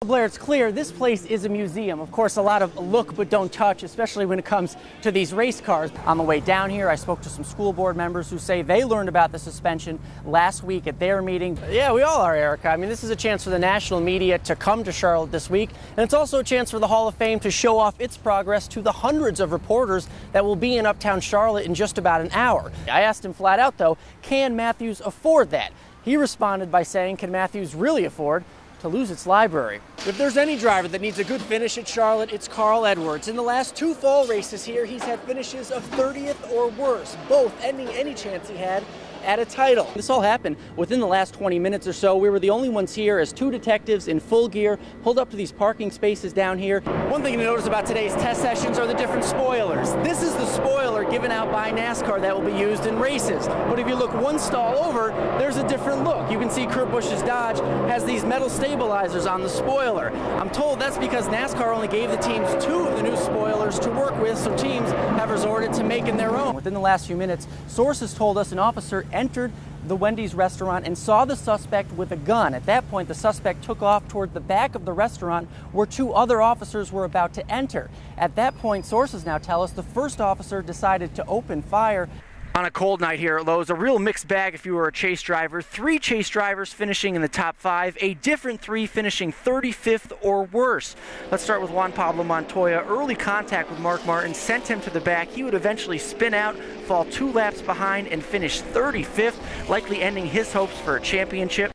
Blair, it's clear this place is a museum. Of course, a lot of look but don't touch, especially when it comes to these race cars. On the way down here, I spoke to some school board members who say they learned about the suspension last week at their meeting. Yeah, we all are, Erica. I mean, this is a chance for the national media to come to Charlotte this week, and it's also a chance for the Hall of Fame to show off its progress to the hundreds of reporters that will be in uptown Charlotte in just about an hour. I asked him flat out, though, can Matthews afford that? He responded by saying, can Matthews really afford to lose its library? If there's any driver that needs a good finish at Charlotte, it's Carl Edwards. In the last two fall races here, he's had finishes of 30th or worse, both ending any chance he had at a title. This all happened within the last 20 minutes or so. We were the only ones here as two detectives in full gear pulled up to these parking spaces down here. One thing to notice about today's test sessions are the different spoilers. This is the spoiler given out by NASCAR that will be used in races. But if you look one stall over, there's a different look. You can see Kurt Busch's Dodge has these metal stabilizers on the spoiler. I'm told that's because NASCAR only gave the teams two of the new spoilers to work with, so teams have resorted to making their own. Within the last few minutes, sources told us an officer entered the Wendy's restaurant and saw the suspect with a gun. At that point, the suspect took off toward the back of the restaurant where two other officers were about to enter. At that point, sources now tell us the first officer decided to open fire. On a cold night here at Lowe's, a real mixed bag if you were a chase driver. 3 chase drivers finishing in the top 5, a different 3 finishing 35th or worse. Let's start with Juan Pablo Montoya. Early contact with Mark Martin sent him to the back. He would eventually spin out, fall 2 laps behind, and finish 35th, likely ending his hopes for a championship.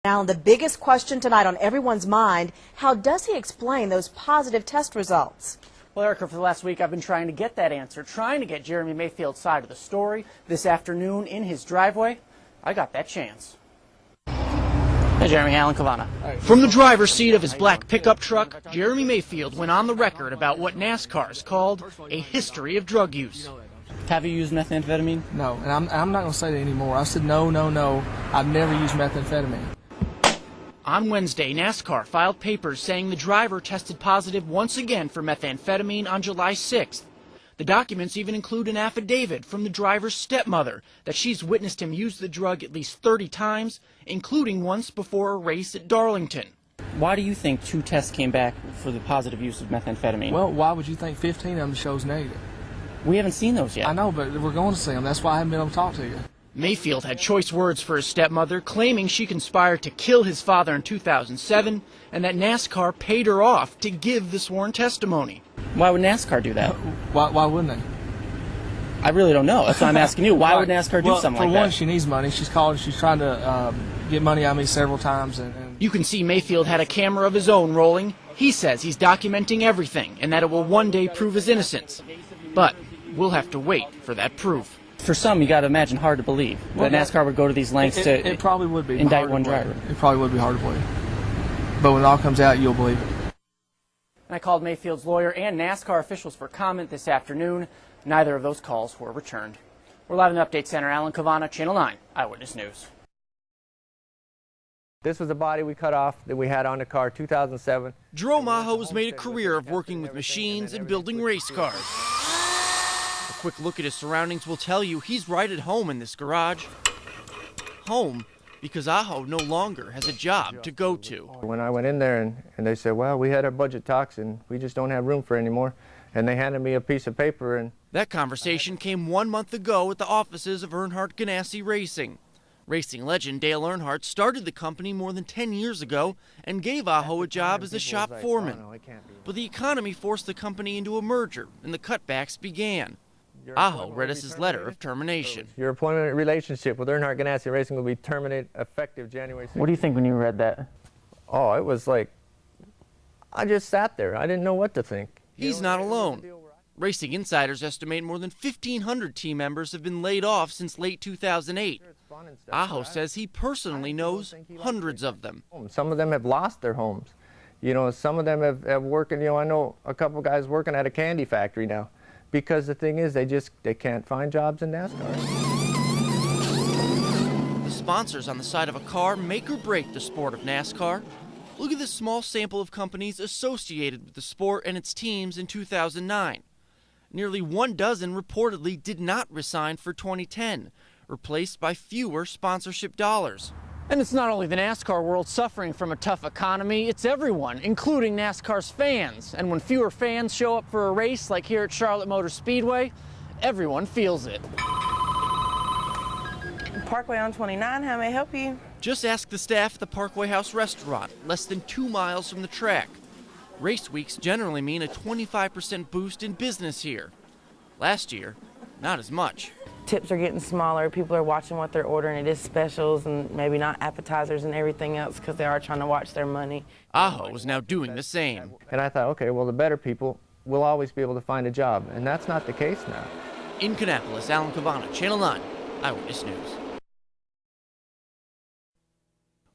Now, the biggest question tonight on everyone's mind, how does he explain those positive test results? Well, Erica, for the last week, I've been trying to get that answer, trying to get Jeremy Mayfield's side of the story. This afternoon in his driveway, I got that chance. Hey, Jeremy, Alan Cavanna. From the driver's seat of his black pickup truck, Jeremy Mayfield went on the record about what NASCAR's called a history of drug use. Have you used methamphetamine? No, and I'm not going to say that anymore. I said no. I've never used methamphetamine. On Wednesday, NASCAR filed papers saying the driver tested positive once again for methamphetamine on July 6th. The documents even include an affidavit from the driver's stepmother that she's witnessed him use the drug at least 30 times, including once before a race at Darlington. Why do you think 2 tests came back for the positive use of methamphetamine? Well, why would you think 15 of them shows negative? We haven't seen those yet. I know, but we're going to see them. That's why I haven't been able to talk to you. Mayfield had choice words for his stepmother, claiming she conspired to kill his father in 2007 and that NASCAR paid her off to give the sworn testimony. Why would NASCAR do that? Why wouldn't they? I really don't know. That's why I'm asking you. Why would NASCAR do something like that? For one, she needs money. She's called. She's trying to get money out of me several times. You can see Mayfield had a camera of his own rolling. He says he's documenting everything and that it will one day prove his innocence. But we'll have to wait for that proof. For some, you got to imagine, hard to believe that NASCAR would go to these lengths to it probably would be indict one driver. It probably would be hard to believe. But when it all comes out, you'll believe it. I called Mayfield's lawyer and NASCAR officials for comment this afternoon. Neither of those calls were returned. We're live in the Update Center. Alan Cavanna, Channel 9 Eyewitness News. This was the body we cut off that we had on the car, 2007. Jerome Aho has made a career of working with machines and building race cars. A quick look at his surroundings will tell you he's right at home in this garage. Home because Aho no longer has a job to go to. When I went in there and they said, well, we had our budget talks and we just don't have room for anymore. And they handed me a piece of paper. And that conversation came 1 month ago at the offices of Earnhardt Ganassi Racing. Racing legend Dale Earnhardt started the company more than 10 years ago and gave Aho a job as a shop foreman. But the economy forced the company into a merger and the cutbacks began. Aho read us his letter of termination. Your employment relationship with Earnhardt Ganassi Racing will be terminated effective January 6th. What do you think when you read that? Oh, it was like, I just sat there. I didn't know what to think. He's not alone. Racing insiders estimate more than 1,500 team members have been laid off since late 2008. Aho says he personally knows hundreds of them. Some of them have lost their homes. You know, some of them have working, you know, I know a couple guys working at a candy factory now. Because the thing is, they can't find jobs in NASCAR. The sponsors on the side of a car make or break the sport of NASCAR. Look at this small sample of companies associated with the sport and its teams in 2009. Nearly 1 dozen reportedly did not resign for 2010, replaced by fewer sponsorship dollars. And it's not only the NASCAR world suffering from a tough economy, it's everyone, including NASCAR's fans. And when fewer fans show up for a race like here at Charlotte Motor Speedway, everyone feels it. Parkway on 29, how may I help you? Just ask the staff at the Parkway House restaurant, less than 2 miles from the track. Race weeks generally mean a 25% boost in business here. Last year, not as much. Tips are getting smaller. People are watching what they're ordering. It is specials and maybe not appetizers and everything else because they are trying to watch their money. Aho is now doing the same. And I thought, okay, well, the better people will always be able to find a job, and that's not the case now. In Kannapolis, Alan Cavanna, Channel 9, Eyewitness News.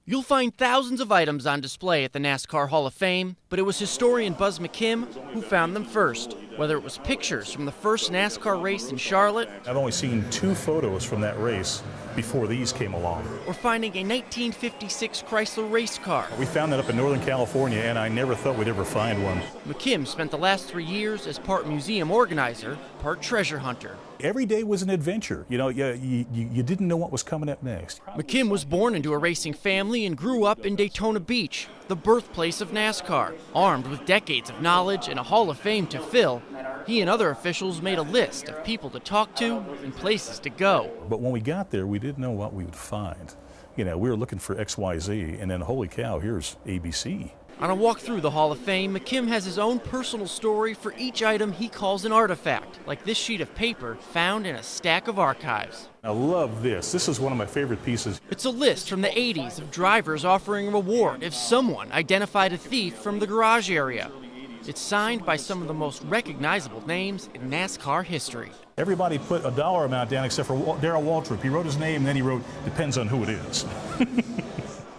You'll find thousands of items on display at the NASCAR Hall of Fame, but it was historian Buz McKim who found them first. Whether it was pictures from the first NASCAR race in Charlotte, I've only seen 2 photos from that race before these came along. or finding a 1956 Chrysler race car. We found that up in Northern California, and I never thought we'd ever find one. McKim spent the last 3 years as part museum organizer, part treasure hunter. Every day was an adventure. You know, you didn't know what was coming up next. McKim was born into a racing family and grew up in Daytona Beach, the birthplace of NASCAR. Armed with decades of knowledge and a Hall of Fame to fill, he and other officials made a list of people to talk to and places to go. But when we got there, we didn't know what we would find. You know, we were looking for XYZ, and then holy cow, here's ABC. On a walk through the Hall of Fame, McKim has his own personal story for each item he calls an artifact, like this sheet of paper found in a stack of archives. I love this. This is one of my favorite pieces. It's a list from the 80s of drivers offering a reward if someone identified a thief from the garage area. It's signed by some of the most recognizable names in NASCAR history. Everybody put a dollar amount down except for Darrell Waltrip. He wrote his name, and then he wrote, depends on who it is.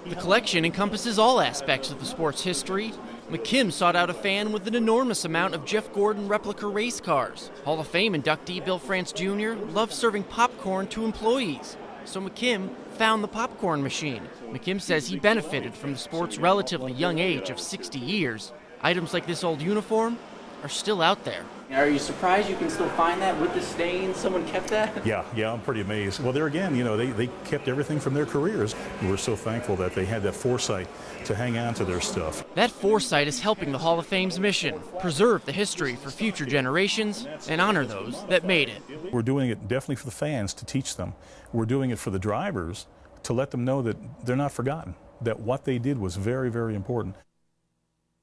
The collection encompasses all aspects of the sport's history. McKim sought out a fan with an enormous amount of Jeff Gordon replica race cars. Hall of Fame inductee Bill France Jr. loved serving popcorn to employees, so McKim found the popcorn machine. McKim says he benefited from the sport's relatively young age of 60 years. Items like this old uniform are still out there. Are you surprised you can still find that with the stains? Someone kept that? Yeah, I'm pretty amazed. Well, there again, you know, they kept everything from their careers. We're so thankful that they had that foresight to hang on to their stuff. That foresight is helping the Hall of Fame's mission, preserve the history for future generations and honor those that made it. We're doing it definitely for the fans to teach them. We're doing it for the drivers to let them know that they're not forgotten, that what they did was very, very important.